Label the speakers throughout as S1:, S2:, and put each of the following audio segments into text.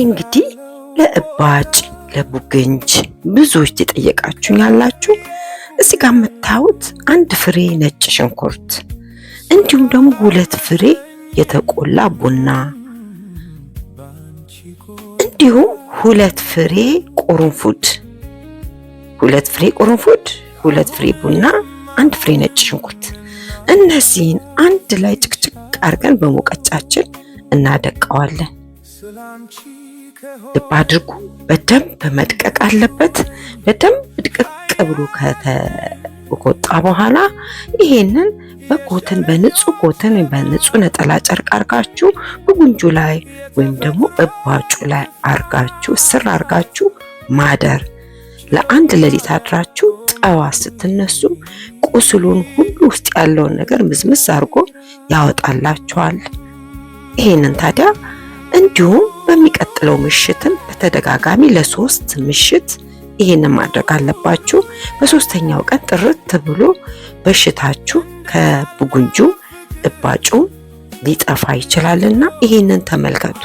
S1: እንግዲህ ለእባጭ ለቡግንጅ ብዙዎች ተጠየቃችሁኝ ያላችሁ እዚህ ጋር የምታዩት አንድ ፍሬ ነጭ ሽንኩርት እንዲሁም ደግሞ 2 ፍሬ የተቆላ ቡና እንዲሁም 2 ፍሬ ቁርንፉድ 2 ፍሬ ቁርንፉድ 2 ፍሬ ቡና 1 ፍሬ ነጭ ሽንኩርት እነዚህን አንድ ላይ ጭቅጭቅ አድርገን በሙቀጫችን እናደቀዋለን። ልብ አድርጉ፣ በደንብ መድቀቅ አለበት። በደንብ ድቅቅ ብሎ ከወጣ በኋላ ይሄንን በኮተን በንጹህ ኮተን በንጹህ ነጠላ ጨርቅ አርጋችሁ በጉንጁ ላይ ወይም ደግሞ እባጩ ላይ አርጋችሁ ስር አርጋችሁ ማደር። ለአንድ ሌሊት አድራችሁ ጠዋት ስትነሱ ቁስሉን ሁሉ ውስጥ ያለውን ነገር ምዝምዝ አድርጎ ያወጣላችኋል። ይሄንን ታዲያ እንዲሁም በሚቀጥለው ምሽትን በተደጋጋሚ ለ3 ምሽት ይሄንን ማድረግ አለባችሁ። በሶስተኛው ቀን ጥርት ብሎ በሽታችሁ ከቡጉንጁ እባጩ ሊጠፋ ይችላልና ይሄንን ተመልከቱ።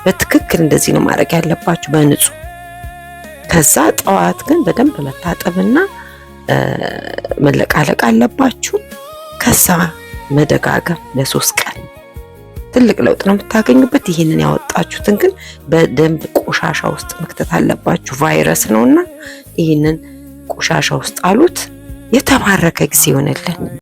S1: በትክክል እንደዚህ ነው ማድረግ ያለባችሁ በንጹህ። ከዛ ጠዋት ግን በደንብ መታጠብና መለቃለቅ አለባችሁ። ከዛ መደጋገም ለ3 ቀን ትልቅ ለውጥ ነው የምታገኙበት። ይሄንን ያወጣችሁትን ግን በደንብ ቆሻሻ ውስጥ መክተት አለባችሁ። ቫይረስ ነውና ይሄንን ቆሻሻ ውስጥ አሉት። የተባረከ ጊዜ ይሆነልን።